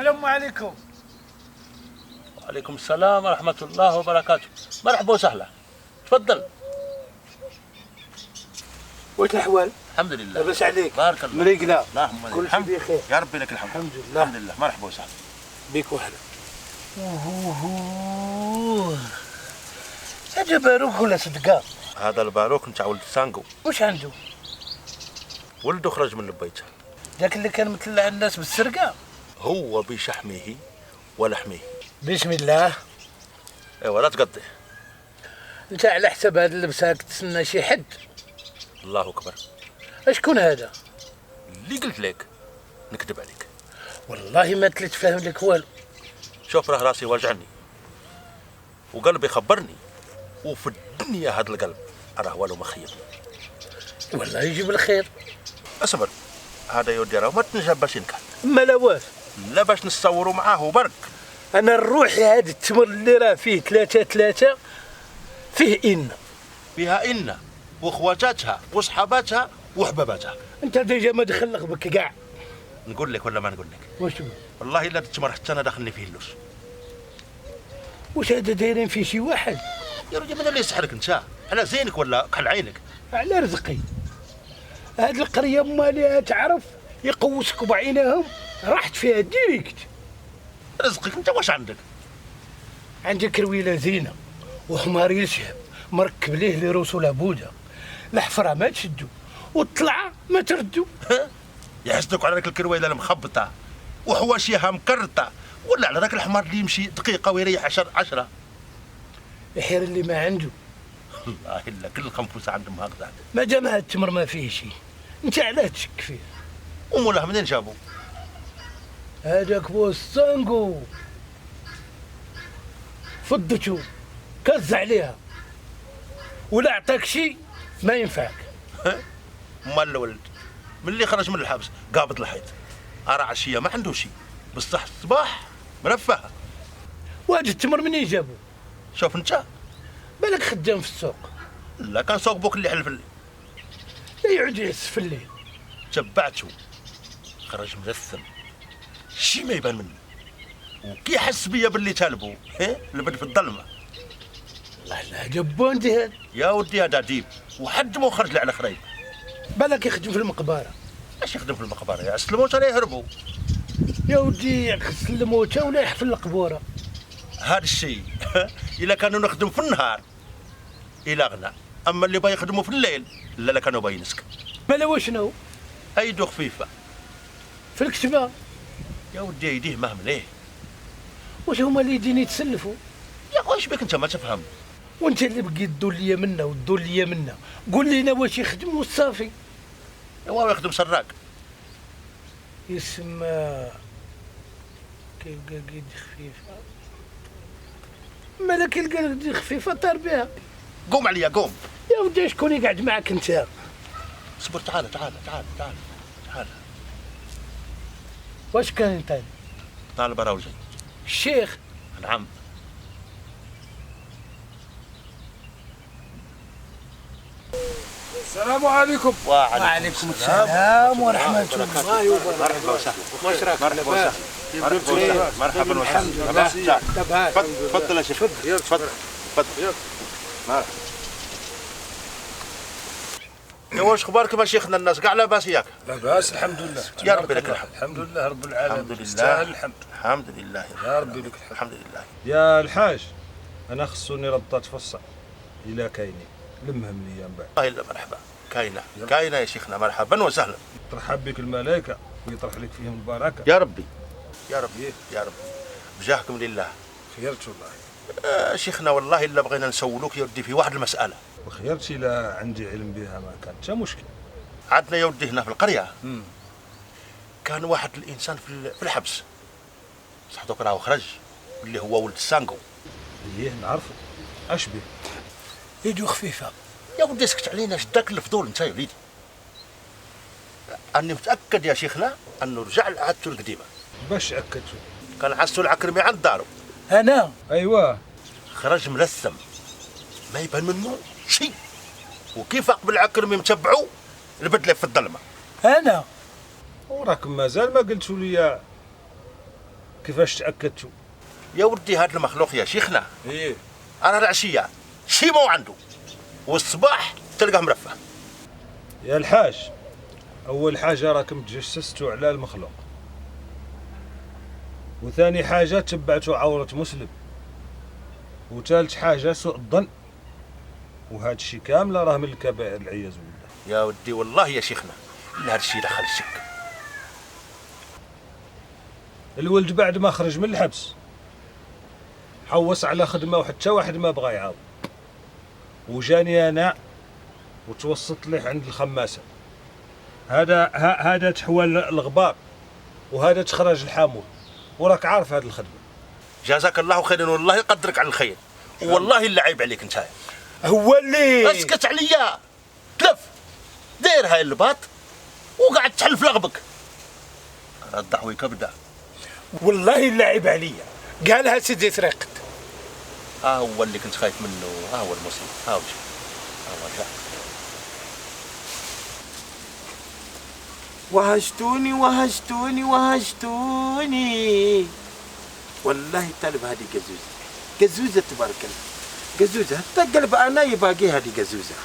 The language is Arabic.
السلام عليكم. وعليكم السلام ورحمة الله وبركاته. مرحبا وسهلا، تفضل. واش الأحوال؟ الحمد لله. لاباس عليك؟ بارك الله. مريقلة؟ اللهم كل شيء بخير يا ربي لك الحمد. الحمد لله. الحمد لله. مرحبا وسهلا بك وهلا. هذا باروك ولا صدقة؟ هذا الباروك نتاع ولد سانقو. واش عنده؟ ولده خرج من البيت. ذاك اللي كان متلع الناس بالسرقة؟ هو بشحمه ولحمه. بسم الله. ايوا لا تقضيه. انت على حسب هذا اللبس راك تسنى شي حد؟ الله اكبر. اشكون هذا؟ اللي قلت لك نكذب عليك. والله ما تلت فاهم لك والو. شوف راه راسي واجعني وقلبي خبرني، وفي الدنيا هذا القلب راه والو ما خيبني. والله يجيب الخير. اصبر، هذا يودي راه ما تنجب باش ينكح. ما لا واش. لا باش نتصوروا معاه برك. انا الروحي هذا التمر اللي راه فيه ثلاثة فيه إن. فيها إن واخواتاتها وصحاباتها وحباباتها. انت ديجا ما دخلك بك كاع. نقول لك ولا ما نقول لك؟ واش تقول؟ والله الا التمر حتى انا داخلني فيه اللوس. واش هذا دايرين فيه شي واحد؟ يا رجل ماذا اللي يسحرك انت؟ على زينك ولا كحل عينك؟ على رزقي. هاد القريه مالها تعرف يقوسك بعينهم، رحت فيها ديريكت. رزقك انت واش عندك؟ عندي كرويله زينه وحمار يشهب مركب ليه لرسول بوده، الحفره ما تشدو والطلعه ما تردو. يحسدك على ذاك الكرويله المخبطه وحواشيها مكرطه، ولا على ذاك الحمار اللي يمشي دقيقه ويريح 10. الحير اللي ما عنده. الله الا كل الخنفوسه عندهم هكذا. ما دام هاد التمر ما فيه شي، انت علاه تشك فيه؟ ومولاه منين جابوا؟ هذاك بوستانغو فضته كز عليها ولا عطاك شي ما ينفعك. مال الولد من اللي خرج من الحبس قابض الحيط، ارى عشيه ما عنده شي، بصح الصباح مرفه. وهذا التمر منين جابو؟ شوف انت بالك خدام في السوق. لا كان سوق بوك اللي حلف لي. لا يعود يعس في الليل. تبعته خرج ملثم شي ما يبان منه، وكي حس بيا باللي تالبو لبد في الظلمه. الله لا جبون هذا. يا ودي هذا ديب وحد مو خرج لي على خريب. بالك يخدم في المقبره. اش يخدم في المقبره يا سلموت راه يهربوا. يا ودي يغسل الموتى ولا يحفل القبوره. هذا الشيء الا كانوا نخدم في النهار الى غنى، اما اللي باغي يخدموا في الليل لا كانوا باغي يسكن. مالا وشنو؟ ايدو خفيفه في الكتبه. يا ودي يديه مهمليه. واش هما اللي يدين يتسلفوا؟ يا خويا اش بك انت ما تفهم؟ وانت اللي بقيت تدور ليا منا وتدور ليا منا، قول لينا واش يخدم والصافي. هو يخدم سراق. يسمى كيلقى قيد خفيفه. مالا كيلقى قيد خفيفه طار بها. قوم عليا قوم. يا ودي شكون يقعد معاك انت؟ اصبر تعال تعال تعال تعال تعال. واش كان انت؟ طالب راوجي. الشيخ؟ نعم. السلام عليكم. وعليكم السلام ورحمة الله وبركاته. مرحبا وسهلا. واش راك مرحبا وسهلا. مرحبا الحمد وسهلا. لله. تفضل يا شيخ. تفضل تفضل. يا واش اخبارك يا شيخنا؟ الناس كاع لاباس ياك؟ لاباس الحمد لله. يا ربي لك الحمد. الحمد لله رب العالمين. الحمد لله. يستاهل الحمد. الحمد لله يا ربي لك الحمد. الحمد لله. يا الحاج انا خصوني ربطه تفصل الى كاينين لمهم ليا من بعد. والله الا مرحبا. كاينه يا شيخنا. مرحبا وسهلا. ترحب بك الملائكه ويطرح لك فيهم البركه. يا ربي يا ربي يا ربي بجاهكم لله. خيرت والله. شيخنا والله الا بغينا نسولوك يا ودي في واحد المساله. وخيرتي لا عندي علم بها ما كان حتى مشكل. عندنا يا ودي هنا في القريه كان واحد الانسان في الحبس، صح دوك راه خرج، اللي هو ولد السانقو. ايه نعرفه. اش بيه؟ يدو خفيفة. يا ودي اسكت علينا، شداك الفضول انت يا وليدي. اني متاكد يا شيخنا انه رجع لعادته القديمه. باش اكدتوا؟ كان عسو العكرمي عند دارو. أنا ايوه. خرج ملثم ما يبان منه شيء، وكيف اقبل العكرمي متبعو البدله في الظلمه. أنا وراكم مازال ما قلتوا لي كيفاش تاكدتوا؟ يا ودي هذا المخلوق يا شيخنا ايه انا العشيه شي مو عنده، والصباح تلقاه مرفه. يا الحاج، اول حاجه راكم تجسستوا على المخلوق، وثاني حاجه تبعتوا عوره مسلم، وثالث حاجه سوء الظن، وهذا الشيء كامله راه من الكبائر العياذ بالله. يا ودي والله يا شيخنا إلا هذا الشيء دخل الشك. الولد بعد ما خرج من الحبس حوس على خدمه وحتى واحد ما بغى يعاود، وجاني انا وتوسط ليه عند الخماسه. هذا تحول الغبار، وهذا تخرج الحامول، وراك عارف هذه الخدمه. جزاك الله خيرا والله يقدرك على الخير، والله الا عيب عليك انت. هو اللي اسكت عليا، تلف داير هاي الباط وقاعد تحل في لغبك. الدعوه كبده. والله الا عيب عليا، قالها سيدي سرقت. هو اللي كنت خايف منه، هو المصيب، هو جا. وهجتوني وهجتوني وهجتوني، والله طالب هذه قزوزة تبارك الله، قزوزة حتى قلب أنا يباقي هذه قزوزة.